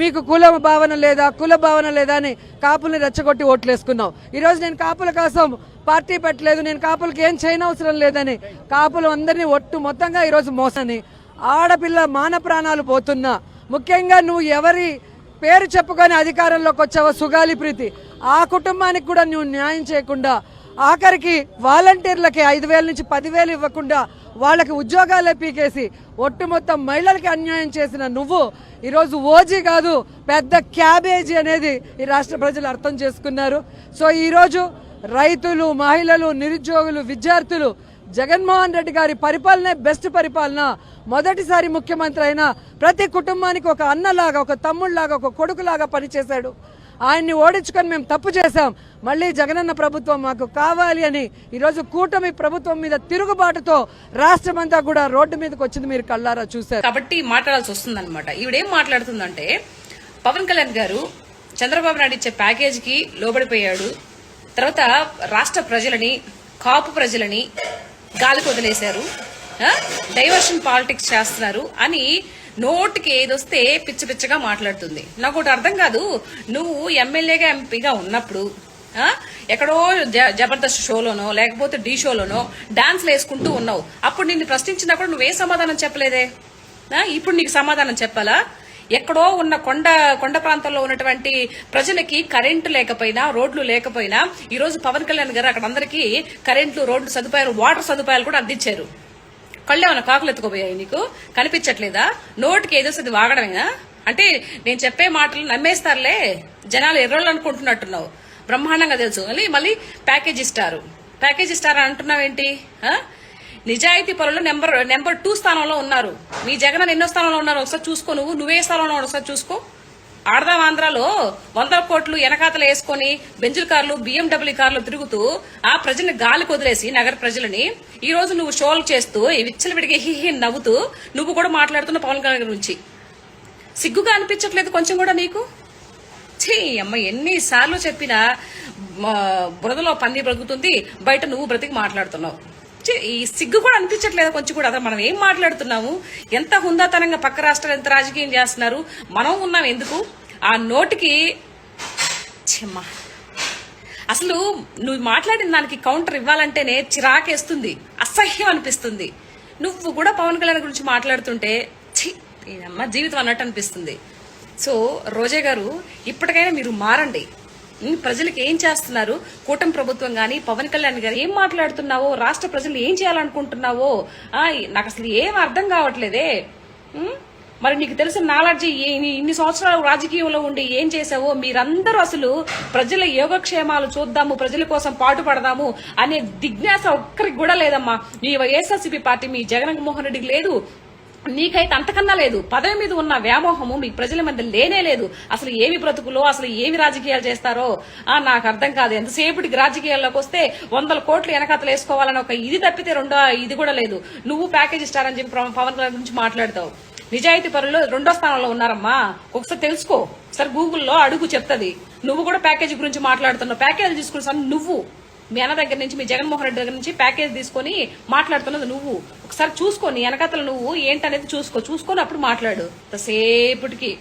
మీకు కుల భావన లేదా అని కాపుల్ని రెచ్చగొట్టి ఓట్లేసుకున్నావు. ఈరోజు నేను కాపుల కోసం పార్టీ పెట్టలేదు, నేను కాపులకి ఏం చేయనవసరం లేదని కాపులు అందరినీ మొత్తంగా ఈరోజు మోసని ఆడపిల్ల మాన ప్రాణాలు పోతున్నా, ముఖ్యంగా నువ్వు ఎవరి పేరు చెప్పుకొని అధికారంలోకి వచ్చావో సుగాలి ప్రీతి, ఆ కుటుంబానికి కూడా నువ్వు న్యాయం చేయకుండా ఆఖరికి వాలంటీర్లకి 5,000 నుంచి 10,000 ఇవ్వకుండా వాళ్ళకి ఉద్యోగాలే పీకేసి మొత్తం మహిళలకి అన్యాయం చేసిన నువ్వు ఈరోజు ఓజీ కాదు, పెద్ద క్యాబేజీ అనేది ఈ రాష్ట్ర ప్రజలు అర్థం చేసుకున్నారు. సో ఈరోజు రైతులు, మహిళలు, నిరుద్యోగులు, విద్యార్థులు జగన్మోహన్ రెడ్డి గారి పరిపాలనే బెస్ట్ పరిపాలన. మొదటిసారి ముఖ్యమంత్రి అయినా ప్రతి కుటుంబానికి ఒక అన్నలాగా, ఒక తమ్ముళ్లాగా, ఒక కొడుకులాగా పనిచేశాడు. ఆయన్ని ఓడించుకొని మేము తప్పు చేశాం, మళ్ళీ జగనన్న ప్రభుత్వం మాకు కావాలి అని ఈరోజు కూటమి ప్రభుత్వం మీద తిరుగుబాటుతో రాష్ట్రమంతా కూడా రోడ్డు మీదకి వచ్చింది, మీరు కళ్ళారా చూశారు. కాబట్టి మాట్లాడాల్సి వస్తుందన్నమాట. ఈవిడేం మాట్లాడుతుందంటే, పవన్ కళ్యాణ్ గారు చంద్రబాబు నాయుడు ఇచ్చే ప్యాకేజీకి లోబడిపోయాడు, తర్వాత రాష్ట్ర ప్రజలని, కాపు ప్రజలని గాలికి వదిలేశారు, డైవర్షన్ పాలిటిక్స్ చేస్తున్నారు అని నోటికి ఏదొస్తే పిచ్చి పిచ్చగా మాట్లాడుతుంది. నాకు ఒకటి అర్థం కాదు, నువ్వు ఎమ్మెల్యేగా ఎంపీగా ఉన్నప్పుడు ఎక్కడో జబర్దస్త్ షోలోనో లేకపోతే ఢీ షోలోనో డాన్స్లు వేసుకుంటూ ఉన్నావు. అప్పుడు నిన్ను ప్రశ్నించినప్పుడు నువ్వే సమాధానం చెప్పలేదే, ఇప్పుడు నీకు సమాధానం చెప్పాలా? ఎక్కడో ఉన్న కొండ ప్రాంతంలో ఉన్నటువంటి ప్రజలకి కరెంటు లేకపోయినా, రోడ్లు లేకపోయినా ఈరోజు పవన్ కళ్యాణ్ గారు అక్కడ అందరికీ కరెంట్లు, రోడ్లు సదుపాయాలు, వాటర్ సదుపాయాలు కూడా అందించారు. కళ్ళేమన్నా కాకులు ఎత్తుకోబోయాయి? నీకు కనిపించట్లేదా? నోటికి ఏదో అది వాగడమేనా? అంటే నేను చెప్పే మాటలు నమ్మేస్తారులే, జనాలు ఎర్రోళ్ళు అనుకుంటున్నట్టున్నావు. బ్రహ్మాండంగా తెలుసు. మళ్ళీ ప్యాకేజ్ ఇస్తారు అంటున్నావేంటి? నిజాయితీ పరులు నెంబర్ 2 స్థానంలో ఉన్నారు. మీ జగన్ ఎన్నో స్థానంలో ఉన్నారు ఒకసారి చూసుకో. నువ్వే స్థానంలో ఒకసారి చూసుకో. ఆడదాం ఆంధ్రాలో 100 కోట్లు వెనకాతలు వేసుకుని బెంజుల కార్లు, BMW కార్లు తిరుగుతూ ఆ ప్రజల్ని గాలికి వదిలేసి నగర ప్రజలని ఈ రోజు నువ్వు షోలు చేస్తూ విచ్చలు విడిగి హిహి నవ్వుతూ నువ్వు కూడా మాట్లాడుతున్న పవన్ కళ్యాణ్ గురించి సిగ్గుగా అనిపించట్లేదు కొంచెం కూడా నీకు? అమ్మ, ఎన్నిసార్లు చెప్పినా బురదలో పంది బ్రతుకుతుంది, బయట నువ్వు బ్రతికి మాట్లాడుతున్నావు. ఈ సిగ్గు కూడా అనిపించట్లేదు కొంచెం కూడా? అసలు మనం ఏం మాట్లాడుతున్నాము? ఎంత హుందాతనంగా పక్క రాష్ట్రాలు ఎంత రాజకీయం చేస్తున్నారు, మనం ఉన్నాం ఎందుకు? ఆ నోటికి అసలు నువ్వు మాట్లాడిన దానికి కౌంటర్ ఇవ్వాలంటేనే చిరాకేస్తుంది, అసహ్యం అనిపిస్తుంది. నువ్వు కూడా పవన్ కళ్యాణ్ గురించి మాట్లాడుతుంటే అమ్మ జీవితం అన్నట్టు అనిపిస్తుంది. సో రోజా గారు, ఇప్పటికైనా మీరు మారండి. ప్రజలకు ఏం చేస్తున్నారు? కూటమి ప్రభుత్వం గాని, పవన్ కళ్యాణ్ గారు ఏం మాట్లాడుతున్నావో, రాష్ట్ర ప్రజలు ఏం చేయాలనుకుంటున్నావో నాకు అసలు ఏం అర్థం కావట్లేదే. మరి నీకు తెలిసిన నాలెడ్జ్, ఇన్ని సంవత్సరాలు రాజకీయంలో ఉండి ఏం చేసావో, మీరందరూ అసలు ప్రజల యోగక్షేమాలు చూద్దాము, ప్రజల కోసం పాటుపడదాము అనే జిజ్ఞాస ఒక్కరికి కూడా లేదమ్మా. మీ వైఎస్ఆర్సీపీ పార్టీ, మీ జగన్మోహన్ రెడ్డికి లేదు, నీకైతే అంతకన్నా లేదు. పదవి మీద ఉన్న వ్యామోహము మీ ప్రజల మధ్య లేనే లేదు. అసలు ఏమి బ్రతుకులో, అసలు ఏమి రాజకీయాలు చేస్తారో నాకు అర్థం కాదు. ఎంతసేపటికి రాజకీయాల్లోకి వస్తే 100 కోట్లు వెనకాతలు వేసుకోవాలని ఒక ఇది తప్పితే రెండో ఇది కూడా లేదు. నువ్వు ప్యాకేజ్ ఇస్తారని చెప్పి పవన్ కళ్యాణ్ గురించి మాట్లాడతావు. నిజాయితీ పరులు 2వ స్థానంలో ఉన్నారమ్మా, ఒకసారి తెలుసుకో. సరే గూగుల్లో అడుగు చెప్తుంది. నువ్వు కూడా ప్యాకేజీ గురించి మాట్లాడుతున్నావు. ప్యాకేజ్ తీసుకుని నువ్వు మీ అన్న దగ్గర నుంచి, మీ జగన్మోహన్ రెడ్డి దగ్గర నుంచి ప్యాకేజ్ తీసుకొని మాట్లాడుతున్నది నువ్వు. ఒకసారి చూసుకో, నీ వెనకాతలు నువ్వు ఏంటనేది చూసుకొని అప్పుడు మాట్లాడు. సేపటికి